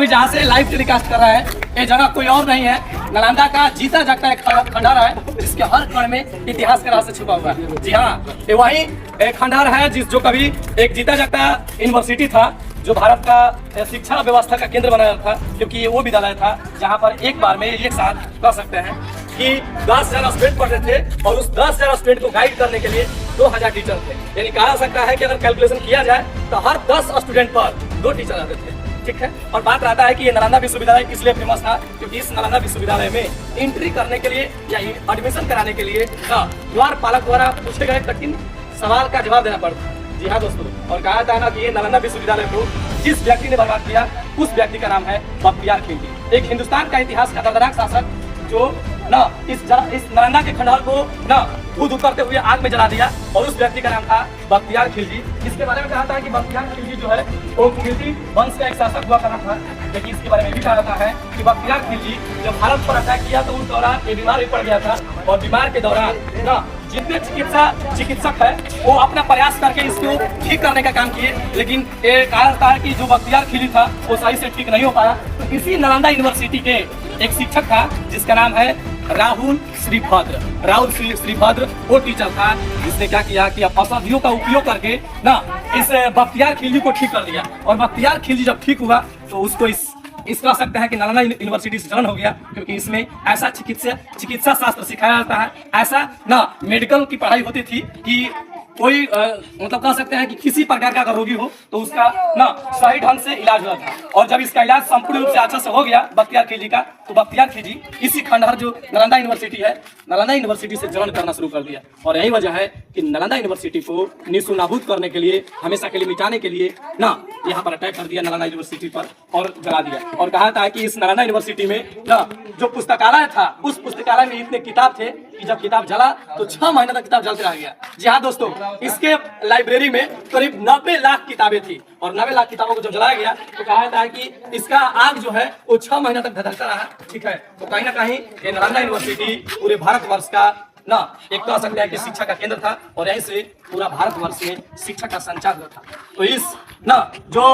जहाँ से live telecast कर रहा है, ये जगह कोई और नहीं है, नालंदा का जीता जागता एक खंडहर है जिसके हर कण में इतिहास का रहस्य छुपा हुआ है। जी हाँ, ये वही एक खंडहर है जो कभी एक जीता जागता यूनिवर्सिटी था, जो भारत का शिक्षा व्यवस्था का केंद्र बनाया था, क्योंकि ये वो विद्यालय था जहाँ पर एक बार में एक साथ कह सकते हैं कि 10,000 स्टूडेंट पढ़ते थे और उस 10,000 स्टूडेंट को गाइड करने के लिए 2,000 टीचर थे। यानी कहा जा सकता है कि अगर कैलकुलेशन किया जाए तो हर 10 स्टूडेंट पर 2 टीचर आते थे। ठीक है, और बात रहता है कि ये नालंदा विश्वविद्यालय इसलिए फेमस था क्योंकि इस नालंदा विश्वविद्यालय में एंट्री करने के लिए या एडमिशन कराने के लिए द्वारपालक द्वारा पूछे गए कठिन सवाल का जवाब देना पड़ता। जी हाँ दोस्तों, और कहा जाता है ना कि ये नालंदा विश्वविद्यालय को जिस व्यक्ति ने बर्बाद किया उस व्यक्ति का नाम है बख्तियार खिलजी, एक हिंदुस्तान का इतिहास का दर्दनाक शासक जो ना इस नालंदा के खंडहर को ना दूध करते हुए आग में जला दिया, और उस व्यक्ति का नाम था बख्तियार खिलजी। इसके बारे में कहा था कि बख्तियार खिलजी जो है वो खिलजी वंश का एक शासक हुआ करना था, लेकिन इसके बारे में भी कहा जाता है कि बख्तियार खिलजी जब भारत पर अटैक किया तो उस दौरान ये बीमार भी पड़ गया था, और बीमार के दौरान ना जितने चिकित्सक है वो अपना प्रयास करके इसको ठीक करने का काम किए, लेकिन ये कहा जाता है कि जो बख्तियार खिलजी था वो सही से ठीक नहीं हो पाया। तो इसी नालंदा यूनिवर्सिटी के एक शिक्षक था जिसका नाम है राहुल श्रीभद्र, वो टीचर था जिसने क्या किया कि औषधियों का उपयोग करके ना इस बख्तियार खिलजी को ठीक कर दिया, और बख्तियार खिलजी जब ठीक हुआ तो उसको इस कह सकते हैं कि नालंदा यूनिवर्सिटी से जन्म हो गया, क्योंकि इसमें ऐसा चिकित्सा शास्त्र सिखाया जाता है, ऐसा ना मेडिकल की पढ़ाई होती थी कि कोई मतलब कह सकते हैं कि किसी प्रकार का अगर रोगी हो तो उसका ना सही ढंग से इलाज हुआ था, और जब इसका इलाज संपूर्ण रूप से अच्छा से हो गया बख्तियार खिलजी का, तो बख्तियार खिलजी इसी खंडहर जो नालंदा यूनिवर्सिटी है, नालंदा यूनिवर्सिटी से जलन करना शुरू कर दिया। और यही वजह है कि नालंदा यूनिवर्सिटी को निस्सुनाबूद करने के लिए, हमेशा के लिए मिटाने के लिए ना यहाँ पर अटैक कर दिया नालंदा यूनिवर्सिटी पर और जला दिया। और कहा था कि इस नालंदा यूनिवर्सिटी में ना जो पुस्तकालय था, उस पुस्तकालय में इतने किताब थे कि जब किताब जला तो 6 महीने तक किताब जलते रह गया। जी हाँ दोस्तों, इसके लाइब्रेरी में करीब 90 लाख किताबें थी, और 90 लाख किताबों को जब जलाया गया तो कहा जाता है कि इसका आग जो है वो 6 महीने तक धधकता रहा। ठीक है, तो कहीं ना कहीं ये नालंदा यूनिवर्सिटी पूरे भारतवर्ष का ना एक कह सकते हैं कि शिक्षा का केंद्र था, और यहीं से पूरा भारतवर्ष में शिक्षा का संचार हुआ था। तो इस ना जो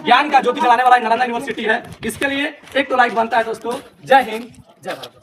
ज्ञान का ज्योति जलाने वाला नालंदा यूनिवर्सिटी है, इसके लिए एक तो लाइक बनता है दोस्तों। जय हिंद, जय भारत।